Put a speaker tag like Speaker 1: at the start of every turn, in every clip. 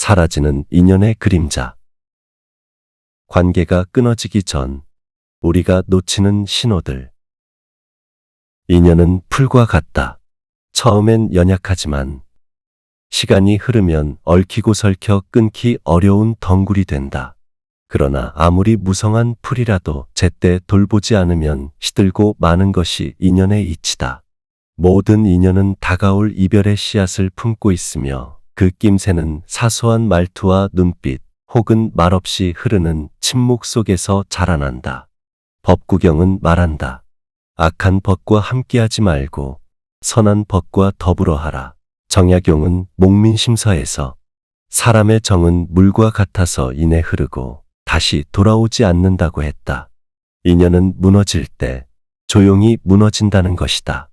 Speaker 1: 사라지는 인연의 그림자. 관계가 끊어지기 전 우리가 놓치는 신호들. 인연은 풀과 같다. 처음엔 연약하지만 시간이 흐르면 얽히고 설켜 끊기 어려운 덩굴이 된다. 그러나 아무리 무성한 풀이라도 제때 돌보지 않으면 시들고 마는 것이 인연의 이치다. 모든 인연은 다가올 이별의 씨앗을 품고 있으며 그 낌새는 사소한 말투와 눈빛 혹은 말없이 흐르는 침묵 속에서 자라난다. 법구경은 말한다. 악한 법과 함께하지 말고 선한 법과 더불어 하라. 정약용은 목민심서에서 사람의 정은 물과 같아서 인해 흐르고 다시 돌아오지 않는다고 했다. 인연은 무너질 때 조용히 무너진다는 것이다.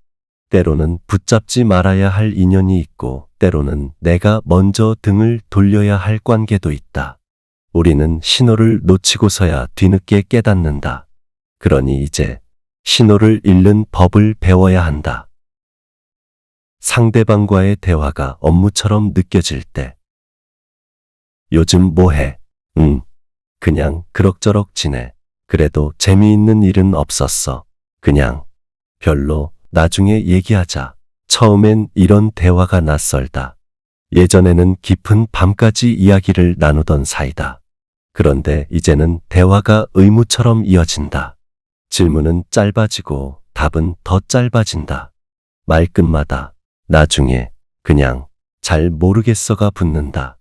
Speaker 1: 때로는 붙잡지 말아야 할 인연이 있고 때로는 내가 먼저 등을 돌려야 할 관계도 있다. 우리는 신호를 놓치고서야 뒤늦게 깨닫는다. 그러니 이제 신호를 잃는 법을 배워야 한다. 상대방과의 대화가 업무처럼 느껴질 때. 요즘 뭐해? 그냥 그럭저럭 지내. 그래도 재미있는 일은 없었어. 그냥 별로. 나중에 얘기하자. 처음엔 이런 대화가 낯설다. 예전에는 깊은 밤까지 이야기를 나누던 사이다. 그런데 이제는 대화가 의무처럼 이어진다. 질문은 짧아지고 답은 더 짧아진다. 말끝마다 나중에, 그냥, 잘 모르겠어가 붙는다.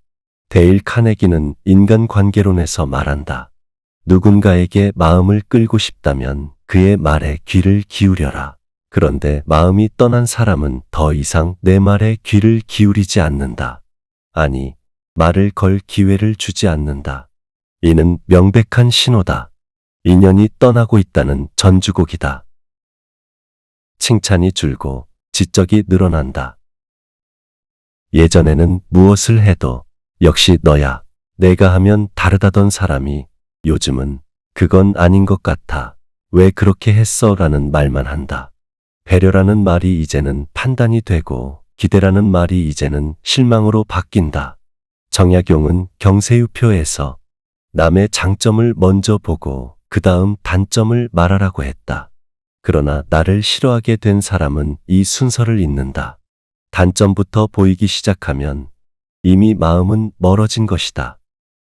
Speaker 1: 데일 카네기는 인간관계론에서 말한다. 누군가에게 마음을 끌고 싶다면 그의 말에 귀를 기울여라. 그런데 마음이 떠난 사람은 더 이상 내 말에 귀를 기울이지 않는다. 아니, 말을 걸 기회를 주지 않는다. 이는 명백한 신호다. 인연이 떠나고 있다는 전주곡이다. 칭찬이 줄고 지적이 늘어난다. 예전에는 무엇을 해도 역시 너야, 내가 하면 다르다던 사람이 요즘은 그건 아닌 것 같아. 왜 그렇게 했어? 라는 말만 한다. 배려라는 말이 이제는 판단이 되고 기대라는 말이 이제는 실망으로 바뀐다. 정약용은 경세유표에서 남의 장점을 먼저 보고 그 다음 단점을 말하라고 했다. 그러나 나를 싫어하게 된 사람은 이 순서를 잇는다. 단점부터 보이기 시작하면 이미 마음은 멀어진 것이다.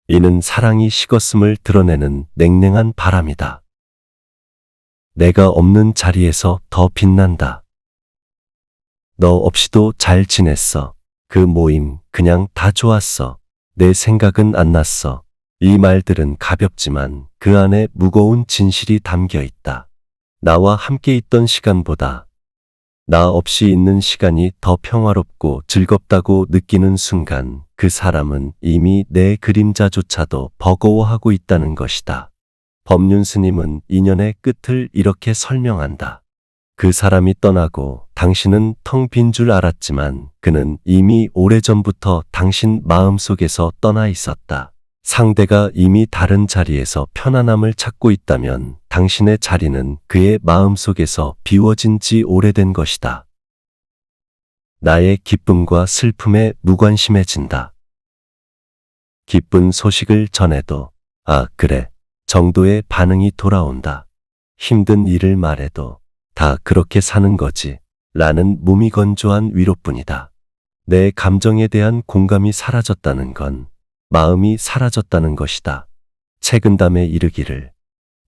Speaker 1: 이는 사랑이 식었음을 드러내는 냉랭한 바람이다. 내가 없는 자리에서 더 빛난다. 너 없이도 잘 지냈어. 그 모임 그냥 다 좋았어. 내 생각은 안 났어. 이 말들은 가볍지만 그 안에 무거운 진실이 담겨 있다. 나와 함께 있던 시간보다 나 없이 있는 시간이 더 평화롭고 즐겁다고 느끼는 순간 그 사람은 이미 내 그림자조차도 버거워하고 있다는 것이다. 법륜 스님은 인연의 끝을 이렇게 설명한다. 그 사람이 떠나고 당신은 텅 빈 줄 알았지만 그는 이미 오래전부터 당신 마음속에서 떠나 있었다. 상대가 이미 다른 자리에서 편안함을 찾고 있다면 당신의 자리는 그의 마음속에서 비워진 지 오래된 것이다. 나의 기쁨과 슬픔에 무관심해진다. 기쁜 소식을 전해도 아 그래 정도의 반응이 돌아온다. 힘든 일을 말해도 다 그렇게 사는 거지 라는 무미건조한 위로뿐이다. 내 감정에 대한 공감이 사라졌다는 건 마음이 사라졌다는 것이다. 책은담에 이르기를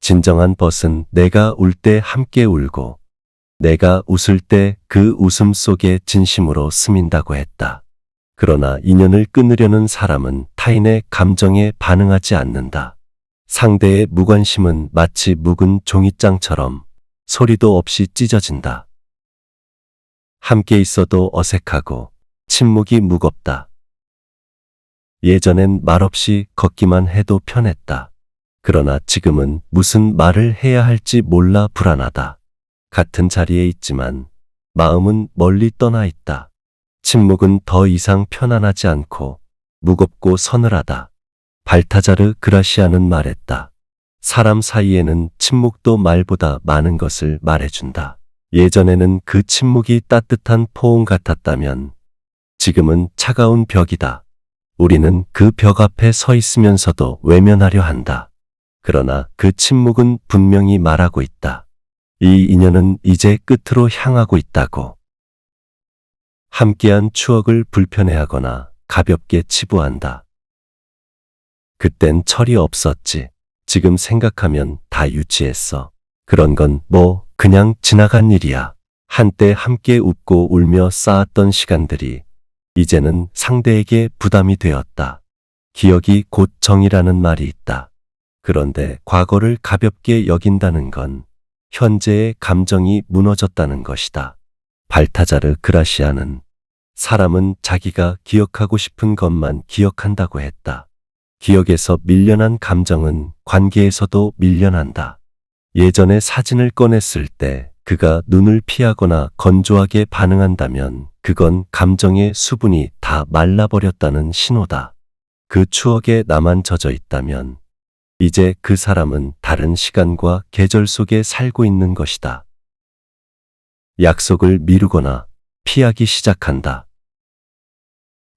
Speaker 1: 진정한 벗은 내가 울 때 함께 울고 내가 웃을 때 그 웃음 속에 진심으로 스민다고 했다. 그러나 인연을 끊으려는 사람은 타인의 감정에 반응하지 않는다. 상대의 무관심은 마치 묵은 종이장처럼 소리도 없이 찢어진다. 함께 있어도 어색하고 침묵이 무겁다. 예전엔 말없이 걷기만 해도 편했다. 그러나 지금은 무슨 말을 해야 할지 몰라 불안하다. 같은 자리에 있지만 마음은 멀리 떠나 있다. 침묵은 더 이상 편안하지 않고 무겁고 서늘하다. 발타자르 그라시아는 말했다. 사람 사이에는 침묵도 말보다 많은 것을 말해준다. 예전에는 그 침묵이 따뜻한 포옹 같았다면 지금은 차가운 벽이다. 우리는 그 벽 앞에 서 있으면서도 외면하려 한다. 그러나 그 침묵은 분명히 말하고 있다. 이 인연은 이제 끝으로 향하고 있다고. 함께한 추억을 불편해하거나 가볍게 치부한다. 그땐 철이 없었지. 지금 생각하면 다 유치했어. 그런 건 뭐 그냥 지나간 일이야. 한때 함께 웃고 울며 쌓았던 시간들이 이제는 상대에게 부담이 되었다. 기억이 곧 정이라는 말이 있다. 그런데 과거를 가볍게 여긴다는 건 현재의 감정이 무너졌다는 것이다. 발타자르 그라시아는 사람은 자기가 기억하고 싶은 것만 기억한다고 했다. 기억에서 밀려난 감정은 관계에서도 밀려난다. 예전에 사진을 꺼냈을 때 그가 눈을 피하거나 건조하게 반응한다면 그건 감정의 수분이 다 말라버렸다는 신호다. 그 추억에 나만 젖어 있다면 이제 그 사람은 다른 시간과 계절 속에 살고 있는 것이다. 약속을 미루거나 피하기 시작한다.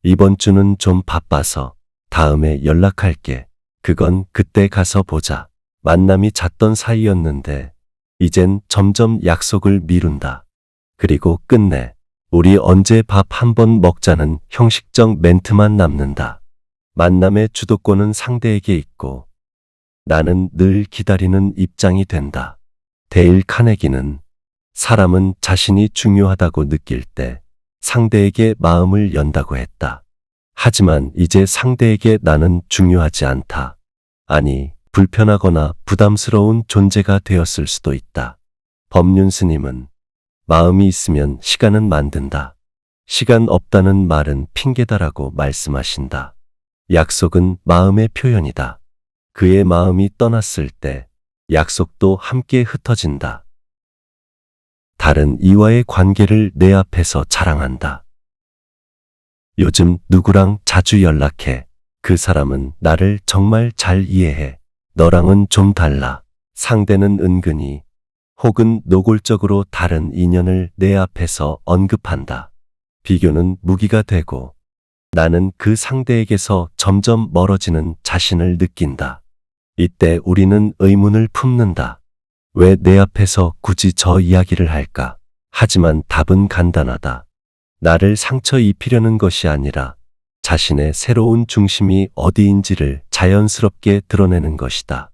Speaker 1: 이번 주는 좀 바빠서 다음에 연락할게. 그건 그때 가서 보자. 만남이 잦던 사이였는데 이젠 점점 약속을 미룬다. 그리고 끝내 우리 언제 밥 한 번 먹자는 형식적 멘트만 남는다. 만남의 주도권은 상대에게 있고 나는 늘 기다리는 입장이 된다. 데일 카네기는 사람은 자신이 중요하다고 느낄 때 상대에게 마음을 연다고 했다. 하지만 이제 상대에게 나는 중요하지 않다. 아니, 불편하거나 부담스러운 존재가 되었을 수도 있다. 법륜 스님은 마음이 있으면 시간은 만든다. 시간 없다는 말은 핑계다라고 말씀하신다. 약속은 마음의 표현이다. 그의 마음이 떠났을 때 약속도 함께 흩어진다. 다른 이와의 관계를 내 앞에서 자랑한다. 요즘 누구랑 자주 연락해. 그 사람은 나를 정말 잘 이해해. 너랑은 좀 달라. 상대는 은근히 혹은 노골적으로 다른 인연을 내 앞에서 언급한다. 비교는 무기가 되고 나는 그 상대에게서 점점 멀어지는 자신을 느낀다. 이때 우리는 의문을 품는다. 왜 내 앞에서 굳이 저 이야기를 할까? 하지만 답은 간단하다. 나를 상처 입히려는 것이 아니라 자신의 새로운 중심이 어디인지를 자연스럽게 드러내는 것이다.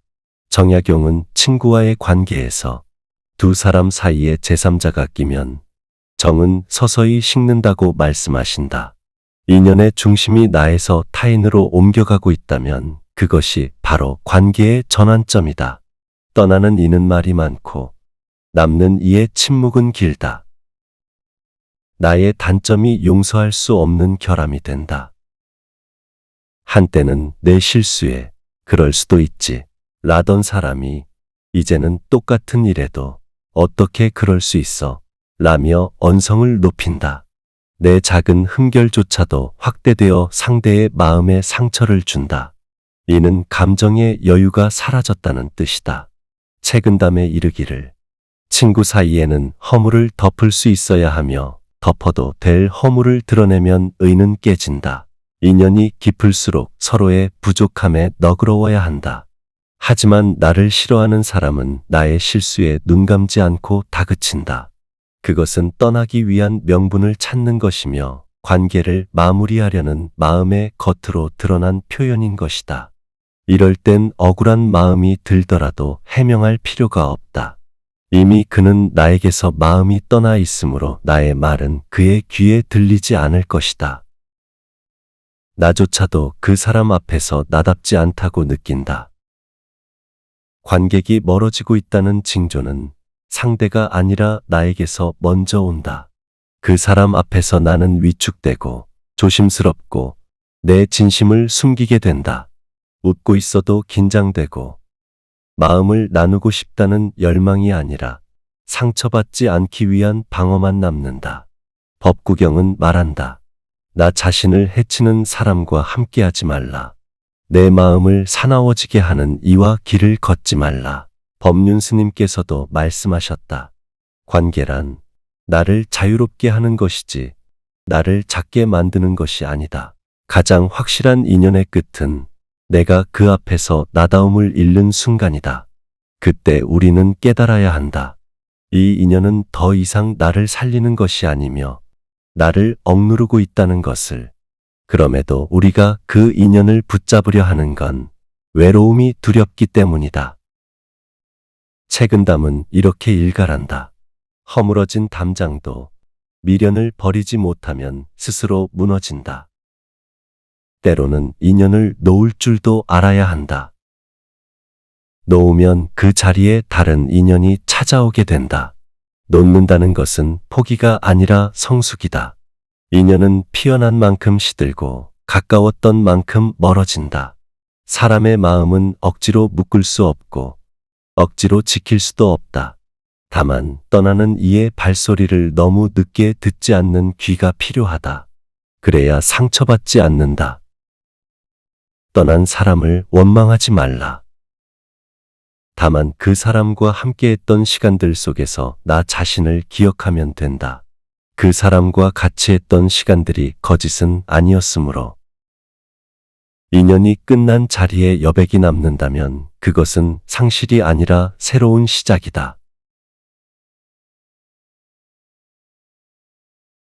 Speaker 1: 정약용은 친구와의 관계에서 두 사람 사이에 제3자가 끼면 정은 서서히 식는다고 말씀하신다. 인연의 중심이 나에서 타인으로 옮겨가고 있다면 그것이 바로 관계의 전환점이다. 떠나는 이는 말이 많고 남는 이의 침묵은 길다. 나의 단점이 용서할 수 없는 결함이 된다. 한때는 내 실수에 그럴 수도 있지 라던 사람이 이제는 똑같은 일에도 어떻게 그럴 수 있어 라며 언성을 높인다. 내 작은 흠결조차도 확대되어 상대의 마음에 상처를 준다. 이는 감정의 여유가 사라졌다는 뜻이다. 책은담에 이르기를 친구 사이에는 허물을 덮을 수 있어야 하며 덮어도 될 허물을 드러내면 의는 깨진다. 인연이 깊을수록 서로의 부족함에 너그러워야 한다. 하지만 나를 싫어하는 사람은 나의 실수에 눈감지 않고 다그친다. 그것은 떠나기 위한 명분을 찾는 것이며 관계를 마무리하려는 마음의 겉으로 드러난 표현인 것이다. 이럴 땐 억울한 마음이 들더라도 해명할 필요가 없다. 이미 그는 나에게서 마음이 떠나 있으므로 나의 말은 그의 귀에 들리지 않을 것이다. 나조차도 그 사람 앞에서 나답지 않다고 느낀다. 관객이 멀어지고 있다는 징조는 상대가 아니라 나에게서 먼저 온다. 그 사람 앞에서 나는 위축되고 조심스럽고 내 진심을 숨기게 된다. 웃고 있어도 긴장되고 마음을 나누고 싶다는 열망이 아니라 상처받지 않기 위한 방어만 남는다. 법구경은 말한다. 나 자신을 해치는 사람과 함께하지 말라. 내 마음을 사나워지게 하는 이와 길을 걷지 말라. 법륜 스님께서도 말씀하셨다. 관계란 나를 자유롭게 하는 것이지 나를 작게 만드는 것이 아니다. 가장 확실한 인연의 끝은 내가 그 앞에서 나다움을 잃는 순간이다. 그때 우리는 깨달아야 한다. 이 인연은 더 이상 나를 살리는 것이 아니며 나를 억누르고 있다는 것을. 그럼에도 우리가 그 인연을 붙잡으려 하는 건 외로움이 두렵기 때문이다. 책은담은 이렇게 일갈한다. 허물어진 담장도 미련을 버리지 못하면 스스로 무너진다. 때로는 인연을 놓을 줄도 알아야 한다. 놓으면 그 자리에 다른 인연이 찾아오게 된다. 놓는다는 것은 포기가 아니라 성숙이다. 인연은 피어난 만큼 시들고 가까웠던 만큼 멀어진다. 사람의 마음은 억지로 묶을 수 없고 억지로 지킬 수도 없다. 다만 떠나는 이의 발소리를 너무 늦게 듣지 않는 귀가 필요하다. 그래야 상처받지 않는다. 떠난 사람을 원망하지 말라. 다만 그 사람과 함께했던 시간들 속에서 나 자신을 기억하면 된다. 그 사람과 같이 했던 시간들이 거짓은 아니었으므로. 인연이 끝난 자리에 여백이 남는다면 그것은 상실이 아니라 새로운 시작이다.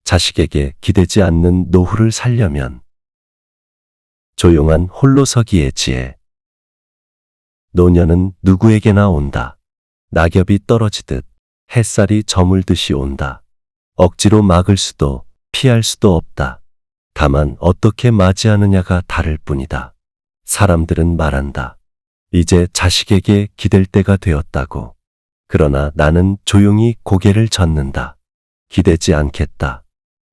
Speaker 1: 자식에게 기대지 않는 노후를 살려면 조용한 홀로서기의 지혜. 노년은 누구에게나 온다. 낙엽이 떨어지듯 햇살이 저물듯이 온다. 억지로 막을 수도 피할 수도 없다. 다만 어떻게 맞이하느냐가 다를 뿐이다. 사람들은 말한다. 이제 자식에게 기댈 때가 되었다고. 그러나 나는 조용히 고개를 젓는다. 기대지 않겠다.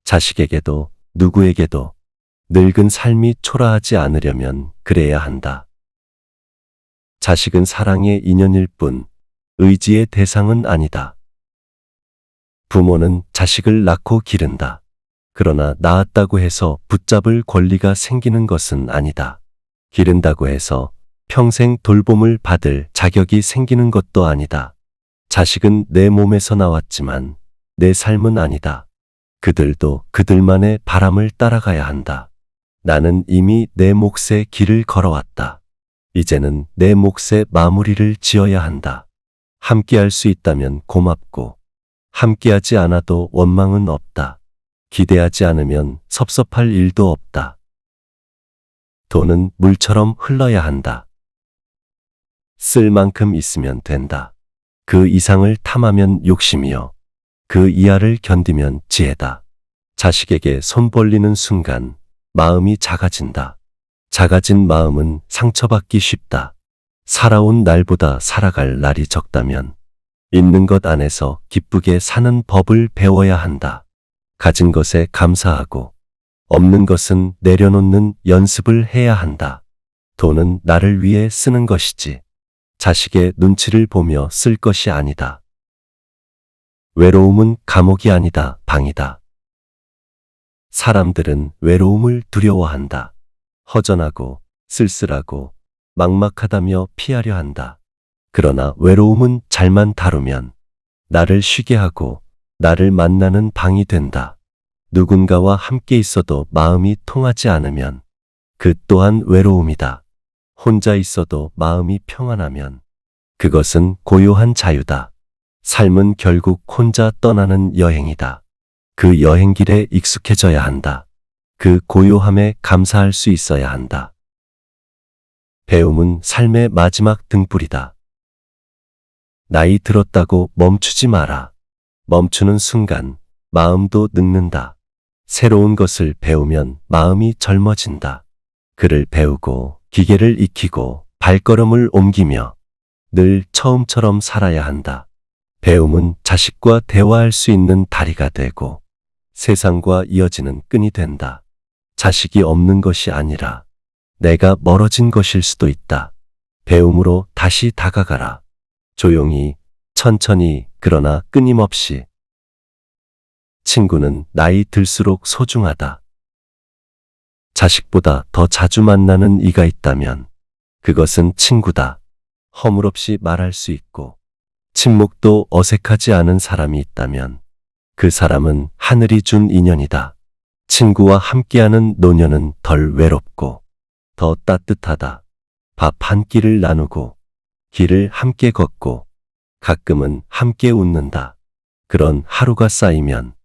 Speaker 1: 자식에게도 누구에게도. 늙은 삶이 초라하지 않으려면 그래야 한다. 자식은 사랑의 인연일 뿐 의지의 대상은 아니다. 부모는 자식을 낳고 기른다. 그러나 낳았다고 해서 붙잡을 권리가 생기는 것은 아니다. 기른다고 해서 평생 돌봄을 받을 자격이 생기는 것도 아니다. 자식은 내 몸에서 나왔지만 내 삶은 아니다. 그들도 그들만의 바람을 따라가야 한다. 나는 이미 내 몫의 길을 걸어왔다. 이제는 내 몫의 마무리를 지어야 한다. 함께할 수 있다면 고맙고 함께하지 않아도 원망은 없다. 기대하지 않으면 섭섭할 일도 없다. 돈은 물처럼 흘러야 한다. 쓸 만큼 있으면 된다. 그 이상을 탐하면 욕심이요. 그 이하를 견디면 지혜다. 자식에게 손 벌리는 순간 마음이 작아진다. 작아진 마음은 상처받기 쉽다. 살아온 날보다 살아갈 날이 적다면 있는 것 안에서 기쁘게 사는 법을 배워야 한다. 가진 것에 감사하고 없는 것은 내려놓는 연습을 해야 한다. 돈은 나를 위해 쓰는 것이지 자식의 눈치를 보며 쓸 것이 아니다. 외로움은 감옥이 아니다, 방이다. 사람들은 외로움을 두려워한다. 허전하고 쓸쓸하고 막막하다며 피하려 한다. 그러나 외로움은 잘만 다루면 나를 쉬게 하고 나를 만나는 방이 된다. 누군가와 함께 있어도 마음이 통하지 않으면 그 또한 외로움이다. 혼자 있어도 마음이 평안하면 그것은 고요한 자유다. 삶은 결국 혼자 떠나는 여행이다. 그 여행길에 익숙해져야 한다. 그 고요함에 감사할 수 있어야 한다. 배움은 삶의 마지막 등불이다. 나이 들었다고 멈추지 마라. 멈추는 순간 마음도 늙는다. 새로운 것을 배우면 마음이 젊어진다. 글을 배우고 기계를 익히고 발걸음을 옮기며 늘 처음처럼 살아야 한다. 배움은 자식과 대화할 수 있는 다리가 되고 세상과 이어지는 끈이 된다. 자식이 없는 것이 아니라 내가 멀어진 것일 수도 있다. 배움으로 다시 다가가라. 조용히, 천천히, 그러나 끊임없이. 친구는 나이 들수록 소중하다. 자식보다 더 자주 만나는 이가 있다면 그것은 친구다. 허물없이 말할 수 있고 침묵도 어색하지 않은 사람이 있다면 그 사람은 하늘이 준 인연이다. 친구와 함께하는 노년은 덜 외롭고 더 따뜻하다. 밥 한 끼를 나누고 길을 함께 걷고 가끔은 함께 웃는다. 그런 하루가 쌓이면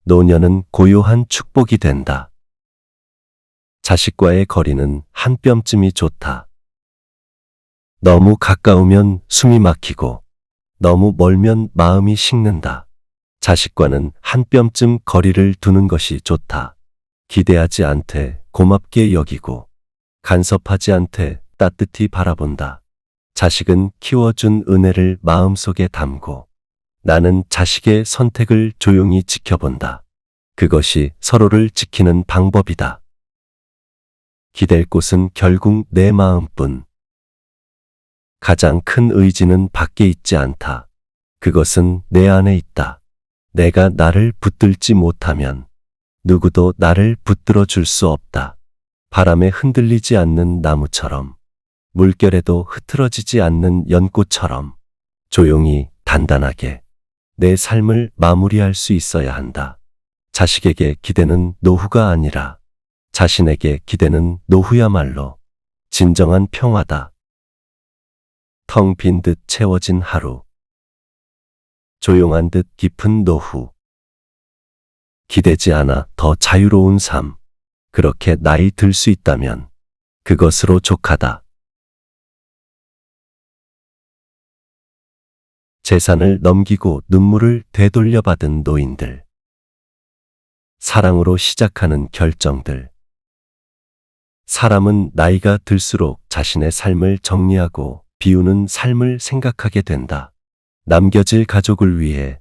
Speaker 1: 노년은 고요한 축복이 된다. 자식과의 거리는 한 뼘쯤이 좋다. 너무 가까우면 숨이 막히고 너무 멀면 마음이 식는다. 자식과는 한 뼘쯤 거리를 두는 것이 좋다. 기대하지 않되 고맙게 여기고 간섭하지 않되 따뜻히 바라본다. 자식은 키워준 은혜를 마음속에 담고 나는 자식의 선택을 조용히 지켜본다. 그것이 서로를 지키는 방법이다. 기댈 곳은 결국 내 마음뿐. 가장 큰 의지는 밖에 있지 않다. 그것은 내 안에 있다. 내가 나를 붙들지 못하면 누구도 나를 붙들어 줄 수 없다. 바람에 흔들리지 않는 나무처럼, 물결에도 흐트러지지 않는 연꽃처럼 조용히 단단하게 내 삶을 마무리할 수 있어야 한다. 자식에게 기대는 노후가 아니라 자신에게 기대는 노후야말로 진정한 평화다. 텅 빈 듯 채워진 하루. 조용한 듯 깊은 노후. 기대지 않아 더 자유로운 삶. 그렇게 나이 들 수 있다면 그것으로 족하다. 재산을 넘기고 눈물을 되돌려받은 노인들. 사랑으로 시작하는 결정들. 사람은 나이가 들수록 자신의 삶을 정리하고 비우는 삶을 생각하게 된다. 남겨질 가족을 위해,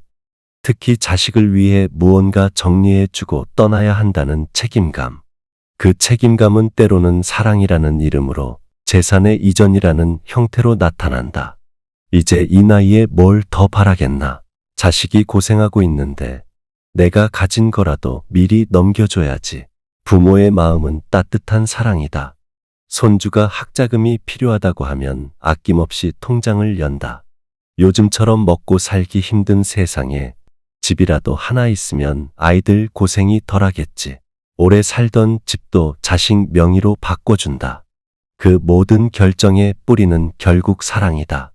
Speaker 1: 특히 자식을 위해 무언가 정리해주고 떠나야 한다는 책임감. 그 책임감은 때로는 사랑이라는 이름으로 재산의 이전이라는 형태로 나타난다. 이제 이 나이에 뭘 더 바라겠나. 자식이 고생하고 있는데 내가 가진 거라도 미리 넘겨줘야지. 부모의 마음은 따뜻한 사랑이다. 손주가 학자금이 필요하다고 하면 아낌없이 통장을 연다. 요즘처럼 먹고 살기 힘든 세상에 집이라도 하나 있으면 아이들 고생이 덜하겠지. 오래 살던 집도 자식 명의로 바꿔준다. 그 모든 결정의 뿌리는 결국 사랑이다.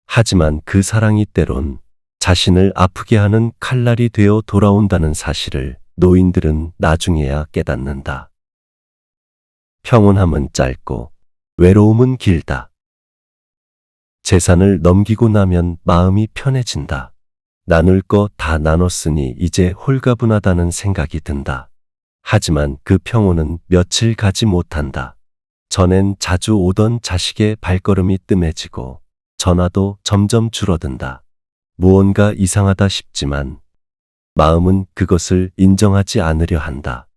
Speaker 1: 하지만 그 사랑이 때론 자신을 아프게 하는 칼날이 되어 돌아온다는 사실을 노인들은 나중에야 깨닫는다. 평온함은 짧고 외로움은 길다. 재산을 넘기고 나면 마음이 편해진다. 나눌 거 다 나눴으니 이제 홀가분하다는 생각이 든다. 하지만 그 평온은 며칠 가지 못한다. 전엔 자주 오던 자식의 발걸음이 뜸해지고 전화도 점점 줄어든다. 무언가 이상하다 싶지만 마음은 그것을 인정하지 않으려 한다.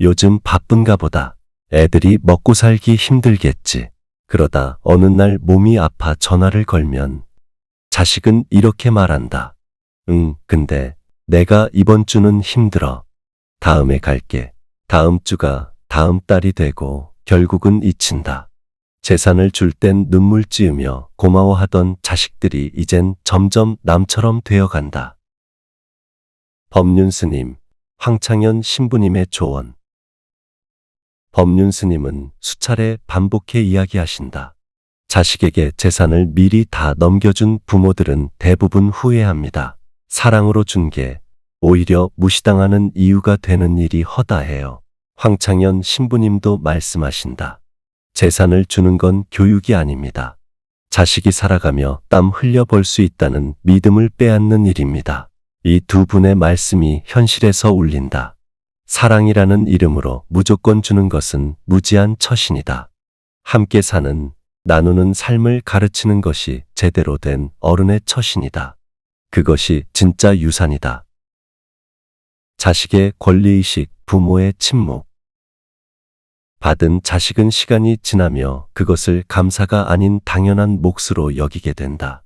Speaker 1: 요즘 바쁜가 보다. 애들이 먹고 살기 힘들겠지. 그러다 어느 날 몸이 아파 전화를 걸면 자식은 이렇게 말한다. 응, 근데 내가 이번 주는 힘들어. 다음에 갈게. 다음 주가 다음 달이 되고 결국은 잊힌다. 재산을 줄 땐 눈물 찌으며 고마워하던 자식들이 이젠 점점 남처럼 되어간다. 법륜 스님, 황창현 신부님의 조언. 법륜 스님은 수차례 반복해 이야기하신다. 자식에게 재산을 미리 다 넘겨준 부모들은 대부분 후회합니다. 사랑으로 준 게 오히려 무시당하는 이유가 되는 일이 허다해요. 황창현 신부님도 말씀하신다. 재산을 주는 건 교육이 아닙니다. 자식이 살아가며 땀 흘려 벌 수 있다는 믿음을 빼앗는 일입니다. 이 두 분의 말씀이 현실에서 울린다. 사랑이라는 이름으로 무조건 주는 것은 무지한 처신이다. 함께 사는, 나누는 삶을 가르치는 것이 제대로 된 어른의 처신이다. 그것이 진짜 유산이다. 자식의 권리의식, 부모의 침묵. 받은 자식은 시간이 지나며 그것을 감사가 아닌 당연한 몫으로 여기게 된다.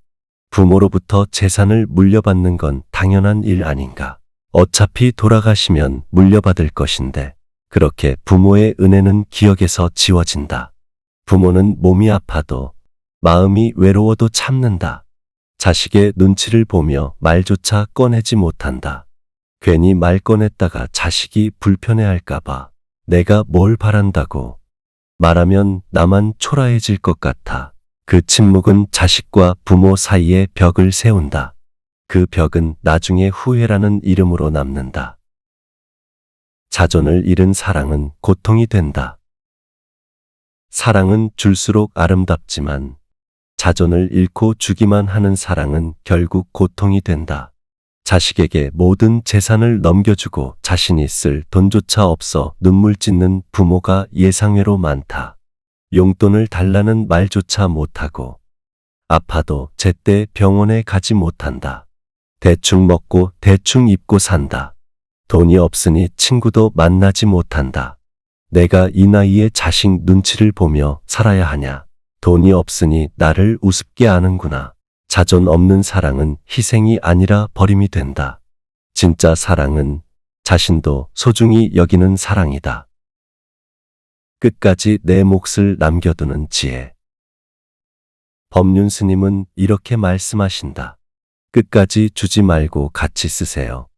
Speaker 1: 부모로부터 재산을 물려받는 건 당연한 일 아닌가. 어차피 돌아가시면 물려받을 것인데 그렇게 부모의 은혜는 기억에서 지워진다. 부모는 몸이 아파도 마음이 외로워도 참는다. 자식의 눈치를 보며 말조차 꺼내지 못한다. 괜히 말 꺼냈다가 자식이 불편해할까봐 내가 뭘 바란다고 말하면 나만 초라해질 것 같아. 그 침묵은 자식과 부모 사이에 벽을 세운다. 그 벽은 나중에 후회라는 이름으로 남는다. 자존을 잃은 사랑은 고통이 된다. 사랑은 줄수록 아름답지만 자존을 잃고 주기만 하는 사랑은 결국 고통이 된다. 자식에게 모든 재산을 넘겨주고 자신이 쓸 돈조차 없어 눈물 찢는 부모가 예상외로 많다. 용돈을 달라는 말조차 못하고 아파도 제때 병원에 가지 못한다. 대충 먹고 대충 입고 산다. 돈이 없으니 친구도 만나지 못한다. 내가 이 나이에 자식 눈치를 보며 살아야 하냐. 돈이 없으니 나를 우습게 아는구나. 자존 없는 사랑은 희생이 아니라 버림이 된다. 진짜 사랑은 자신도 소중히 여기는 사랑이다. 끝까지 내 몫을 남겨두는 지혜. 법륜 스님은 이렇게 말씀하신다. 끝까지 주지 말고 같이 쓰세요.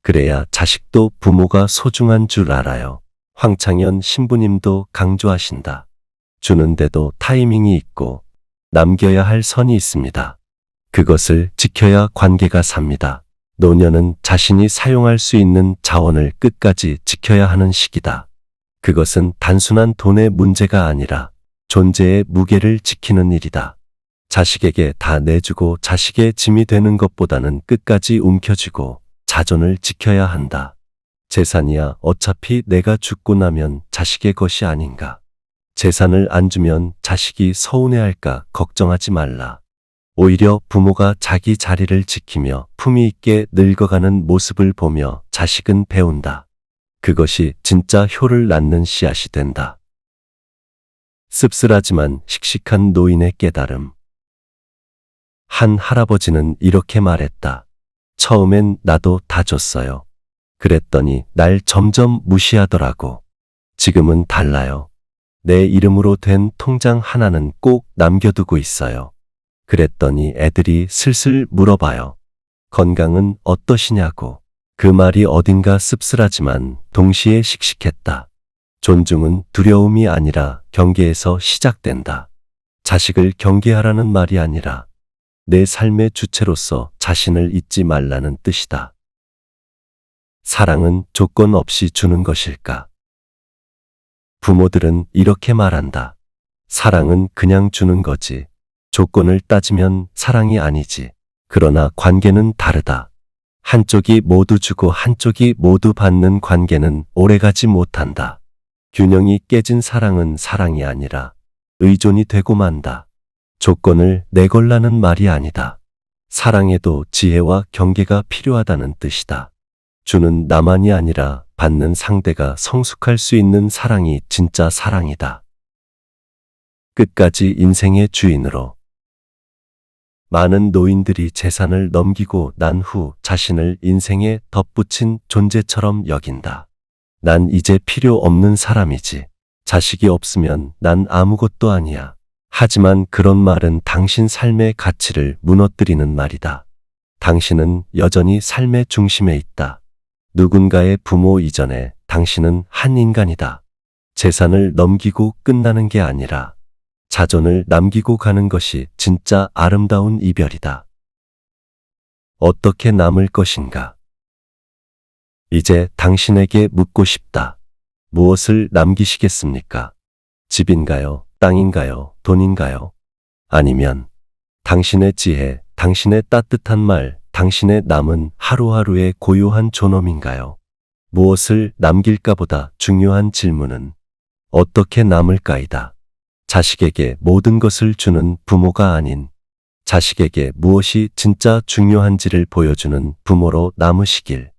Speaker 1: 그래야 자식도 부모가 소중한 줄 알아요. 황창현 신부님도 강조하신다. 주는데도 타이밍이 있고 남겨야 할 선이 있습니다. 그것을 지켜야 관계가 삽니다. 노년은 자신이 사용할 수 있는 자원을 끝까지 지켜야 하는 시기다. 그것은 단순한 돈의 문제가 아니라 존재의 무게를 지키는 일이다. 자식에게 다 내주고 자식의 짐이 되는 것보다는 끝까지 움켜쥐고 자존을 지켜야 한다. 재산이야 어차피 내가 죽고 나면 자식의 것이 아닌가. 재산을 안 주면 자식이 서운해할까 걱정하지 말라. 오히려 부모가 자기 자리를 지키며 품위 있게 늙어가는 모습을 보며 자식은 배운다. 그것이 진짜 효를 낳는 씨앗이 된다. 씁쓸하지만 씩씩한 노인의 깨달음. 한 할아버지는 이렇게 말했다. 처음엔 나도 다 줬어요. 그랬더니 날 점점 무시하더라고. 지금은 달라요. 내 이름으로 된 통장 하나는 꼭 남겨두고 있어요. 그랬더니 애들이 슬슬 물어봐요. 건강은 어떠시냐고. 그 말이 어딘가 씁쓸하지만 동시에 씩씩했다. 존중은 두려움이 아니라 경계에서 시작된다. 자식을 경계하라는 말이 아니라 내 삶의 주체로서 자신을 잊지 말라는 뜻이다. 사랑은 조건 없이 주는 것일까? 부모들은 이렇게 말한다. 사랑은 그냥 주는 거지. 조건을 따지면 사랑이 아니지. 그러나 관계는 다르다. 한쪽이 모두 주고 한쪽이 모두 받는 관계는 오래가지 못한다. 균형이 깨진 사랑은 사랑이 아니라 의존이 되고 만다. 조건을 내걸라는 말이 아니다. 사랑에도 지혜와 경계가 필요하다는 뜻이다. 주는 나만이 아니라 받는 상대가 성숙할 수 있는 사랑이 진짜 사랑이다. 끝까지 인생의 주인으로. 많은 노인들이 재산을 넘기고 난 후 자신을 인생에 덧붙인 존재처럼 여긴다. 난 이제 필요 없는 사람이지. 자식이 없으면 난 아무것도 아니야. 하지만 그런 말은 당신 삶의 가치를 무너뜨리는 말이다. 당신은 여전히 삶의 중심에 있다. 누군가의 부모 이전에 당신은 한 인간이다. 재산을 넘기고 끝나는 게 아니라 자존을 남기고 가는 것이 진짜 아름다운 이별이다. 어떻게 남을 것인가? 이제 당신에게 묻고 싶다. 무엇을 남기시겠습니까? 집인가요? 땅인가요? 돈인가요? 아니면 당신의 지혜, 당신의 따뜻한 말, 당신의 남은 하루하루의 고요한 존엄인가요? 무엇을 남길까보다 중요한 질문은 어떻게 남을까이다. 자식에게 모든 것을 주는 부모가 아닌 자식에게 무엇이 진짜 중요한지를 보여주는 부모로 남으시길.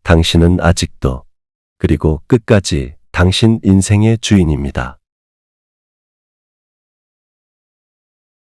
Speaker 1: 당신은 아직도 그리고 끝까지 당신 인생의 주인입니다.